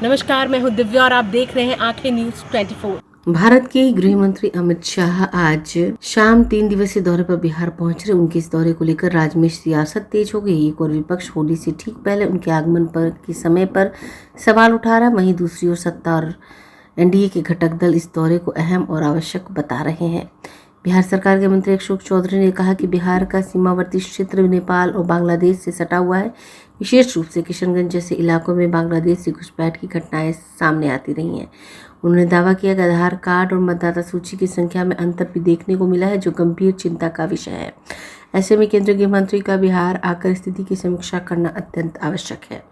नमस्कार, मैं हूं दिव्या और आप देख रहे हैं आंखें न्यूज 24। भारत के गृह मंत्री अमित शाह आज शाम 3 दिवसीय दौरे पर बिहार पहुंच रहे। उनके इस दौरे को लेकर राज्य में सियासत तेज हो गई। एक और विपक्ष होली से ठीक पहले उनके आगमन पर के समय पर सवाल उठा रहा, वहीं दूसरी ओर सत्ता और एनडीए के घटक दल इस दौरे को अहम और आवश्यक बता रहे हैं। बिहार सरकार के मंत्री अशोक चौधरी ने कहा कि बिहार का सीमावर्ती क्षेत्र नेपाल और बांग्लादेश से सटा हुआ है। विशेष रूप से किशनगंज जैसे इलाकों में बांग्लादेश से घुसपैठ की घटनाएं सामने आती रही हैं। उन्होंने दावा किया कि आधार कार्ड और मतदाता सूची की संख्या में अंतर भी देखने को मिला है, जो गंभीर चिंता का विषय है। ऐसे में केंद्रीय गृह मंत्री का बिहार आकर स्थिति की समीक्षा करना अत्यंत आवश्यक है।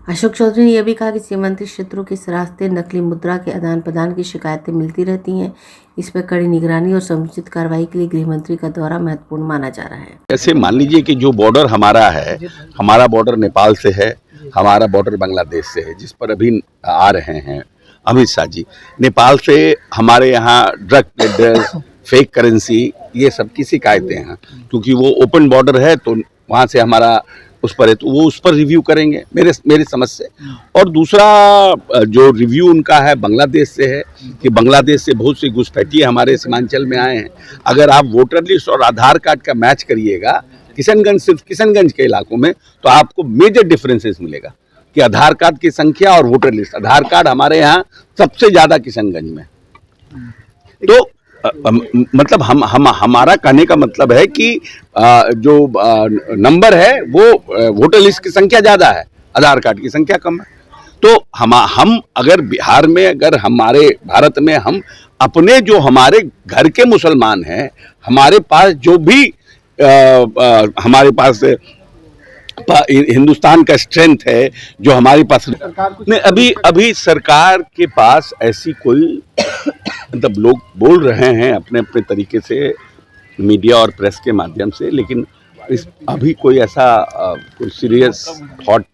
अशोक चौधरी ने यह भी कहा कि सीमांती क्षेत्रों के रास्ते नकली मुद्रा के आदान प्रदान की शिकायतें मिलती रहती हैं। इस पर कड़ी निगरानी और समुचित कार्रवाई के लिए गृह मंत्री का दौरा महत्वपूर्ण माना जा रहा है। ऐसे मान लीजिए कि जो बॉर्डर हमारा है, हमारा बॉर्डर नेपाल से है, हमारा बॉर्डर बांग्लादेश से है, जिस पर अभी आ रहे हैं अमित शाह जी। नेपाल से हमारे यहाँ ड्रग ट्रेडर्स, फेक करेंसी, ये सब की शिकायतें हैं, क्योंकि वो ओपन बॉर्डर है तो वहाँ से हमारा उस पर है, तो वो उस पर रिव्यू करेंगे मेरी समझ से। और दूसरा जो रिव्यू उनका है बांग्लादेश से है कि बांग्लादेश से बहुत सी घुसपैठिए हमारे सीमांचल में आए हैं। अगर आप वोटर लिस्ट और आधार कार्ड का मैच करिएगा किशनगंज, सिर्फ किशनगंज के इलाकों में, तो आपको मेजर डिफरेंसेस मिलेगा कि आधार कार्ड की संख्या और वोटर लिस्ट। आधार कार्ड हमारे यहाँ सबसे ज़्यादा किशनगंज में। तो मतलब हमारा कहने का मतलब है कि जो नंबर है वो वोटर लिस्ट की संख्या ज़्यादा है, आधार कार्ड की संख्या कम है। तो हम अगर बिहार में, अगर हमारे भारत में हम अपने जो हमारे घर के मुसलमान हैं, हमारे पास जो भी हमारे पास हिंदुस्तान का स्ट्रेंथ है, जो हमारे पास नहीं, अभी सरकार के पास ऐसी कोई मतलब लोग बोल रहे हैं अपने अपने तरीके से मीडिया और प्रेस के माध्यम से, लेकिन अभी कोई ऐसा कोई सीरियस थॉट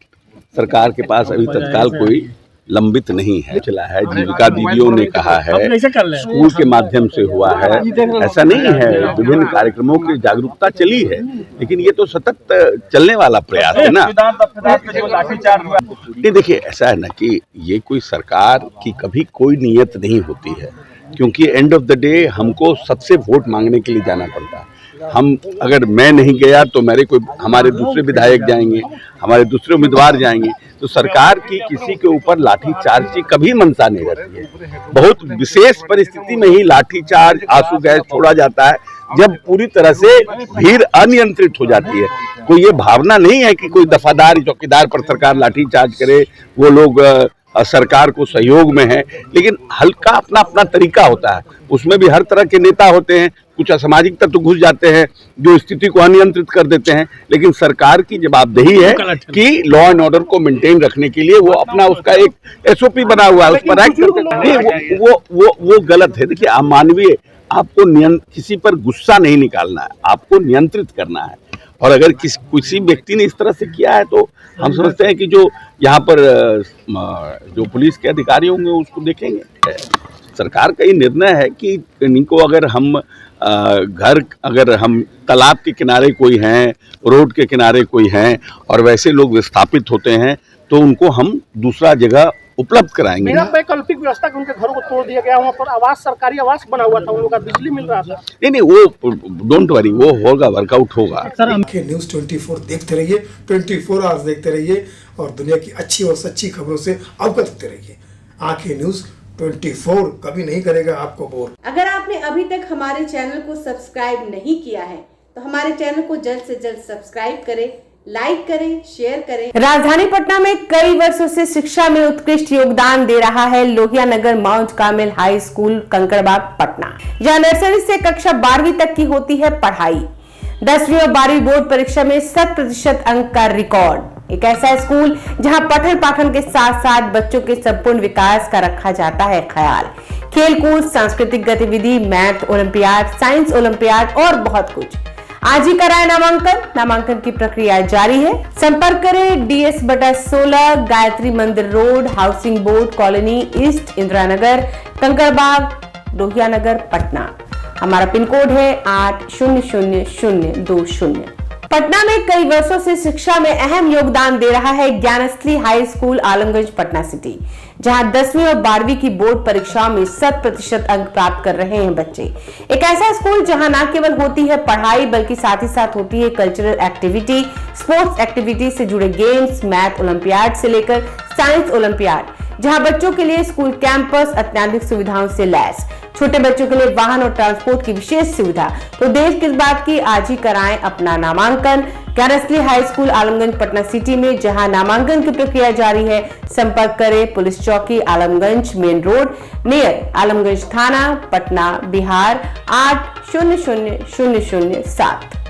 सरकार के पास अभी तत्काल कोई लंबित नहीं है। चला है, जीविका दीदियों ने कहा है, स्कूल के माध्यम से हुआ है, ऐसा नहीं है। विभिन्न कार्यक्रमों की जागरूकता चली है, लेकिन ये तो सतत चलने वाला प्रयास है ना। नहीं, देखिए ऐसा है ना कि ये कोई सरकार की कभी कोई नीयत नहीं होती है, क्योंकि एंड ऑफ द डे हमको सबसे वोट मांगने के लिए जाना पड़ता है। हम अगर मैं नहीं गया तो हमारे दूसरे विधायक जाएंगे, हमारे दूसरे उम्मीदवार जाएंगे। तो सरकार की किसी के ऊपर लाठीचार्ज की कभी मंशा नहीं रहती है। बहुत विशेष परिस्थिति में ही लाठीचार्ज, आंसू गैस छोड़ा जाता है, जब पूरी तरह से भीड़ अनियंत्रित हो जाती है। कोई ये भावना नहीं है कि कोई दफादार चौकीदार पर सरकार लाठीचार्ज करे, वो लोग सरकार को सहयोग में है, लेकिन हल्का अपना अपना तरीका होता है। उसमें भी हर तरह के नेता होते हैं, कुछ असामाजिक तत्व घुस जाते हैं जो स्थिति को अनियंत्रित कर देते हैं, लेकिन सरकार की जवाबदेही है कि लॉ एंड ऑर्डर को मेंटेन रखने के लिए वो अपना उसका एक एसओपी बना हुआ है, उस पर एक्ट करते हैं। वो गलत है। देखिए, अमानवीय, आपको किसी पर गुस्सा नहीं निकालना है, आपको नियंत्रित करना है। और अगर किसी व्यक्ति ने इस तरह से किया है तो हम समझते हैं कि जो यहाँ पर जो पुलिस के अधिकारी होंगे उसको देखेंगे। सरकार का ये निर्णय है कि इनको अगर हम तालाब के किनारे कोई हैं, रोड के किनारे कोई हैं और वैसे लोग विस्थापित होते हैं, तो उनको हम दूसरा जगह उपलब्ध कराएंगे। मेरा वैकल्पिक व्यवस्था उनके घरों को तोड़ दिया गया, वहाँ पर आवास, सरकारी आवास बना हुआ था, उन लोगों का बिजली मिल रहा था। नहीं, वो डोंट वरी, वो होगा, वर्कआउट होगा। आंखें न्यूज 24 देखते रहिए, 24 आवर्स देखते रहिए और दुनिया की अच्छी और सच्ची खबरों से अवगत होते रहिए। आंखें न्यूज 24 कभी नहीं करेगा आपको बोर। अगर आपने अभी तक हमारे चैनल को सब्सक्राइब नहीं किया है तो हमारे चैनल को जल्द से जल्द सब्सक्राइब करें, लाइक करें, शेयर करें। राजधानी पटना में कई वर्षों से शिक्षा में उत्कृष्ट योगदान दे रहा है Lohia Nagar mount Carmel high school, Kankarbagh, Patna. यहाँ नर्सरी से कक्षा 12वीं तक की होती है पढ़ाई। 10वीं और 12वीं बोर्ड परीक्षा में 100% अंक का रिकॉर्ड। एक ऐसा स्कूल जहां पठन पाठन के साथ साथ बच्चों के संपूर्ण विकास का रखा जाता है ख्याल। खेलकूद, सांस्कृतिक गतिविधि, मैथ ओलंपियाड, साइंस ओलंपियाड और बहुत कुछ। आज ही कराए नामांकन की प्रक्रिया जारी है। संपर्क करें DS/16 Gayatri Mandir road, housing board colony east, Indira Nagar, Kankarbagh, Lohia Nagar, Patna. हमारा पिन कोड है 800020। पटना में कई वर्षों से शिक्षा में अहम योगदान दे रहा है Gyansthali high school Alamganj Patna city, जहां 10वीं और 12वीं की बोर्ड परीक्षाओं में 100% अंक प्राप्त कर रहे हैं बच्चे। एक ऐसा स्कूल जहां न केवल होती है पढ़ाई बल्कि साथ ही साथ होती है कल्चरल एक्टिविटी, स्पोर्ट्स एक्टिविटी से जुड़े गेम्स, मैथ ओलंपियाड से लेकर साइंस ओलंपियाड, जहां बच्चों के लिए स्कूल कैंपस अत्याधुनिक सुविधाओं से लैस, छोटे बच्चों के लिए वाहन और ट्रांसपोर्ट की विशेष सुविधा। तो देर किस बात की, आज ही कराएं अपना नामांकन Gyansthali high school Alamganj Patna city में, जहां नामांकन की प्रक्रिया जारी है। संपर्क करें पुलिस चौकी Alamganj main road near Alamganj थाना पटना बिहार 800007।